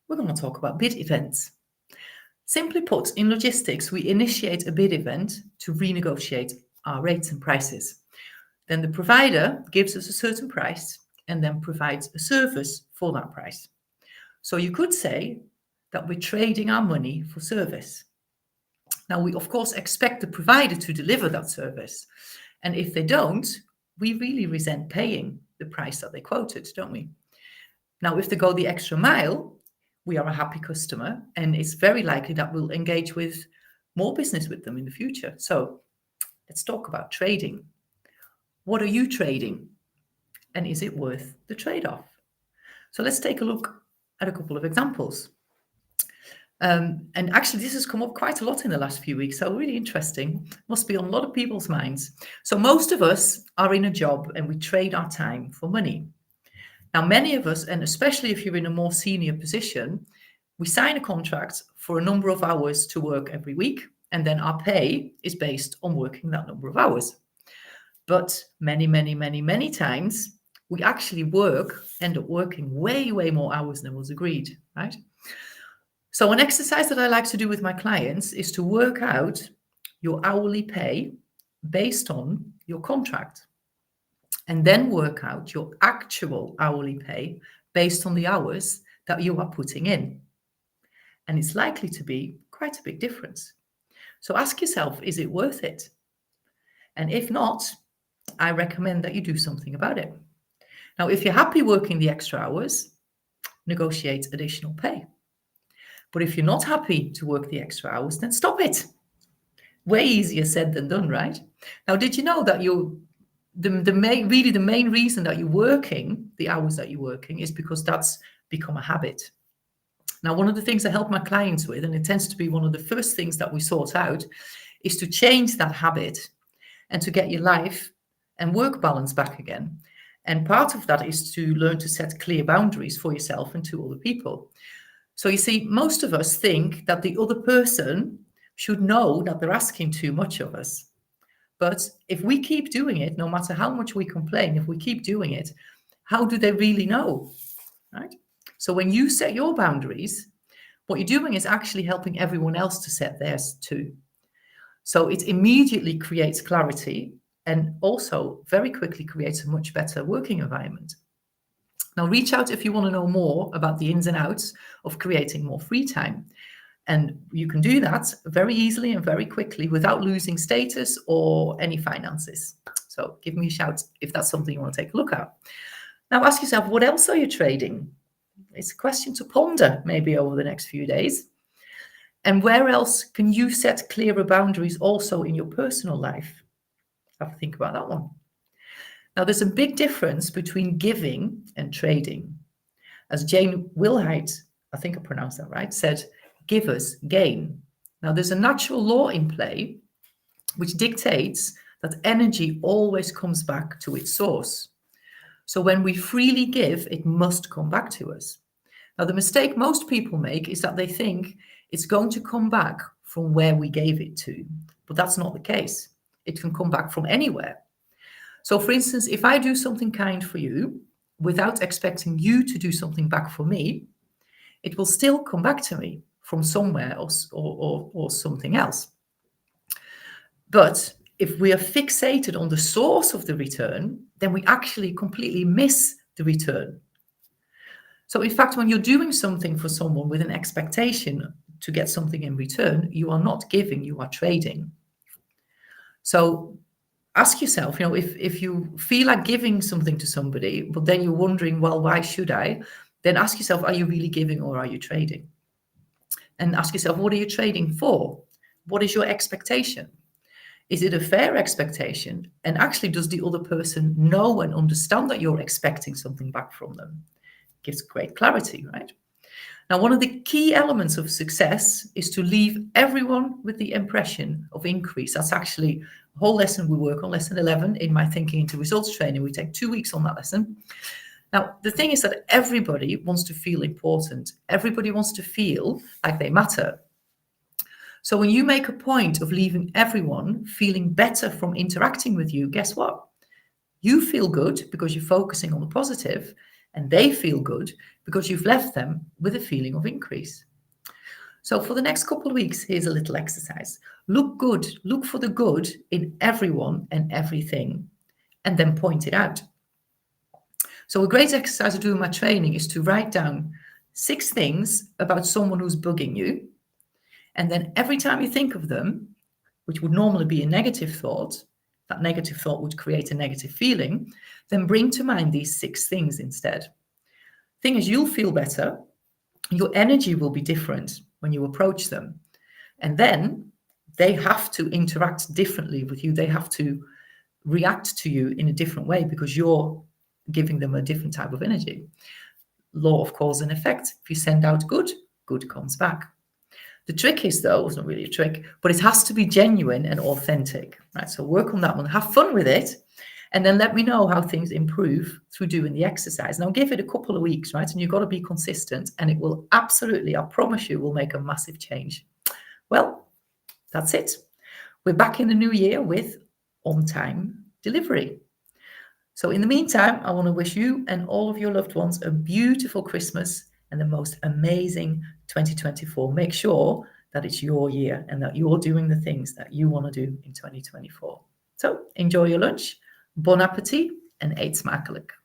we're going to talk about bid events. Simply put, in logistics, we initiate a bid event to renegotiate our rates and prices. Then the provider gives us a certain price and then provides a service for that price. So you could say that we're trading our money for service. Now, we of course expect the provider to deliver that service. And if they don't, we really resent paying the price that they quoted, don't we? Now, if they go the extra mile, we are a happy customer, and it's very likely that we'll engage with more business with them in the future. So let's talk about trading. What are you trading? And is it worth the trade-off? So let's take a look at a couple of examples. And actually, this has come up quite a lot in the last few weeks, so really interesting. Must be on a lot of people's minds. So most of us are in a job and we trade our time for money. Now, many of us, and especially if you're in a more senior position, we sign a contract for a number of hours to work every week, and then our pay is based on working that number of hours. But many times, we actually end up working way more hours than was agreed, right? So an exercise that I like to do with my clients is to work out your hourly pay based on your contract, and then work out your actual hourly pay based on the hours that you are putting in. And it's likely to be quite a big difference. So ask yourself, is it worth it? And if not, I recommend that you do something about it. Now, if you're happy working the extra hours, negotiate additional pay. But if you're not happy to work the extra hours, then stop it. Way easier said than done, right? Now, did you know that the main reason that you're working the hours that you're working is because that's become a habit? Now, one of the things I help my clients with, and it tends to be one of the first things that we sort out, is to change that habit and to get your life and work balance back again. And part of that is to learn to set clear boundaries for yourself and to other people. So you see, most of us think that the other person should know that they're asking too much of us. But if we keep doing it, no matter how much we complain, if we keep doing it, how do they really know, right? So when you set your boundaries, what you're doing is actually helping everyone else to set theirs too. So it immediately creates clarity and also very quickly creates a much better working environment. Now, reach out if you want to know more about the ins and outs of creating more free time. And you can do that very easily and very quickly without losing status or any finances. So give me a shout if that's something you want to take a look at. Now ask yourself, what else are you trading? It's a question to ponder maybe over the next few days. And where else can you set clearer boundaries also in your personal life? Have to think about that one. Now, there's a big difference between giving and trading. As Jane Wilhite, I think I pronounced that right, said, givers gain. Now, there's a natural law in play which dictates that energy always comes back to its source. So when we freely give, it must come back to us. Now, the mistake most people make is that they think it's going to come back from where we gave it to, but that's not the case. It can come back from anywhere. So, for instance, if I do something kind for you without expecting you to do something back for me, it will still come back to me from somewhere or something else. But if we are fixated on the source of the return, then we actually completely miss the return. So, in fact, when you're doing something for someone with an expectation to get something in return, you are not giving, you are trading. So ask yourself, if you feel like giving something to somebody, but then you're wondering, well, why should I? Then ask yourself, are you really giving or are you trading? And ask yourself, what are you trading for? What is your expectation? Is it a fair expectation? And actually, does the other person know and understand that you're expecting something back from them? It gives great clarity, right? Now, one of the key elements of success is to leave everyone with the impression of increase. That's actually a whole lesson we work on, lesson 11 in my Thinking into Results training. We take 2 weeks on that lesson. Now, the thing is that everybody wants to feel important. Everybody wants to feel like they matter. So when you make a point of leaving everyone feeling better from interacting with you, guess what? You feel good because you're focusing on the positive, and they feel good because you've left them with a feeling of increase. So for the next couple of weeks, here's a little exercise. Look good, look for the good in everyone and everything, and then point it out. So a great exercise I do in my training is to write down 6 things about someone who's bugging you. And then every time you think of them, which would normally be a negative thought, that negative thought would create a negative feeling, then bring to mind these 6 things instead. Thing is, you'll feel better. Your energy will be different when you approach them. And then they have to interact differently with you. They have to react to you in a different way because you're giving them a different type of energy. Law of cause and effect. If you send out good, good comes back. The trick is, though, it's not really a trick, but it has to be genuine and authentic, right? So work on that one, have fun with it, and then let me know how things improve through doing the exercise. Now give it a couple of weeks, right? And you've got to be consistent, and it will absolutely, I promise you, will make a massive change. Well, that's it. We're back in the new year with on-time delivery. So in the meantime, I want to wish you and all of your loved ones a beautiful Christmas and the most amazing 2024. Make sure that it's your year and that you're doing the things that you want to do in 2024. So enjoy your lunch, bon appetit, en eet smakelijk.